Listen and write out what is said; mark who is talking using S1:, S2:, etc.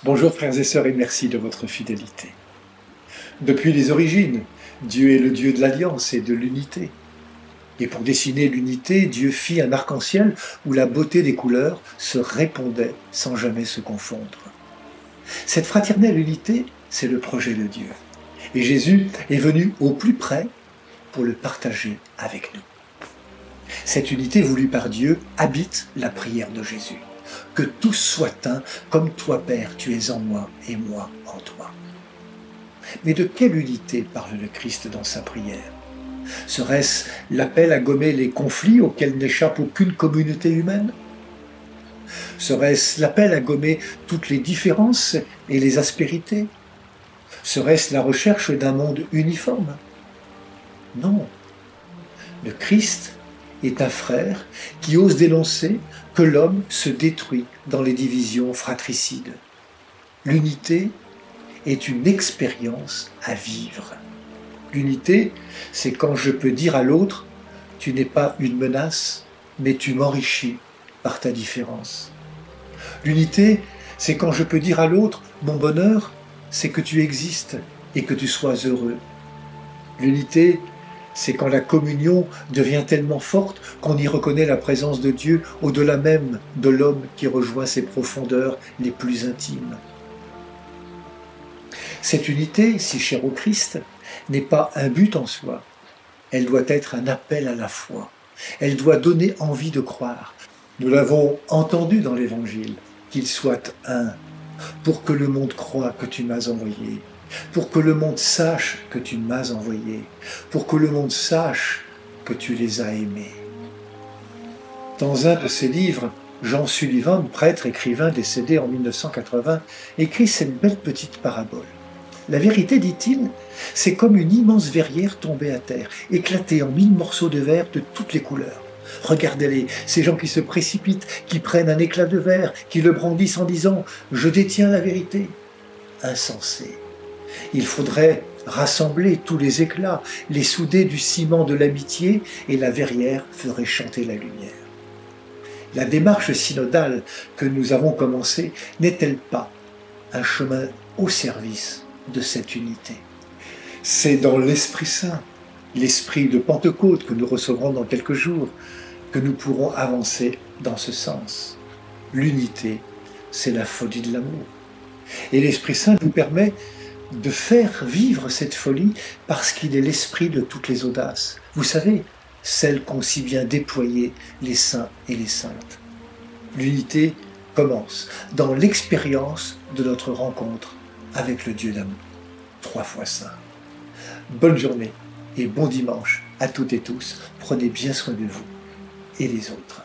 S1: Bonjour frères et sœurs et merci de votre fidélité. Depuis les origines, Dieu est le Dieu de l'alliance et de l'unité. Et pour dessiner l'unité, Dieu fit un arc-en-ciel où la beauté des couleurs se répondait sans jamais se confondre. Cette fraternelle unité, c'est le projet de Dieu. Et Jésus est venu au plus près pour le partager avec nous. Cette unité voulue par Dieu habite la prière de Jésus. Que tous soient un, comme toi, Père, tu es en moi et moi en toi. Mais de quelle unité parle le Christ dans sa prière? Serait-ce l'appel à gommer les conflits auxquels n'échappe aucune communauté humaine? Serait-ce l'appel à gommer toutes les différences et les aspérités? Serait-ce la recherche d'un monde uniforme? Non. Le Christ est un frère qui ose dénoncer que l'homme se détruit dans les divisions fratricides. L'unité est une expérience à vivre. L'unité, c'est quand je peux dire à l'autre « tu n'es pas une menace, mais tu m'enrichis par ta différence ». L'unité, c'est quand je peux dire à l'autre « mon bonheur, c'est que tu existes et que tu sois heureux ». L'unité, c'est quand la communion devient tellement forte qu'on y reconnaît la présence de Dieu au-delà même de l'homme qui rejoint ses profondeurs les plus intimes. Cette unité, si chère au Christ, n'est pas un but en soi. Elle doit être un appel à la foi. Elle doit donner envie de croire. Nous l'avons entendu dans l'Évangile, qu'il soit un, pour que le monde croie que tu m'as envoyé, pour que le monde sache que tu m'as envoyé, pour que le monde sache que tu les as aimés. Dans un de ses livres, Jean Sullivan, prêtre écrivain décédé en 1980, écrit cette belle petite parabole. La vérité, dit-il, c'est comme une immense verrière tombée à terre, éclatée en 1000 morceaux de verre de toutes les couleurs. Regardez-les, ces gens qui se précipitent, qui prennent un éclat de verre, qui le brandissent en disant « je détiens la vérité ». Insensé. Il faudrait rassembler tous les éclats, les souder du ciment de l'amitié, et la verrière ferait chanter la lumière. La démarche synodale que nous avons commencée n'est-elle pas un chemin au service de cette unité? C'est dans l'Esprit Saint, l'Esprit de Pentecôte que nous recevrons dans quelques jours, que nous pourrons avancer dans ce sens. L'unité, c'est la folie de l'amour. Et l'Esprit Saint nous permet de faire vivre cette folie parce qu'il est l'esprit de toutes les audaces. Vous savez, celles qu'ont si bien déployées les saints et les saintes. L'unité commence dans l'expérience de notre rencontre avec le Dieu d'amour, 3 fois saint. Bonne journée et bon dimanche à toutes et tous. Prenez bien soin de vous et des autres.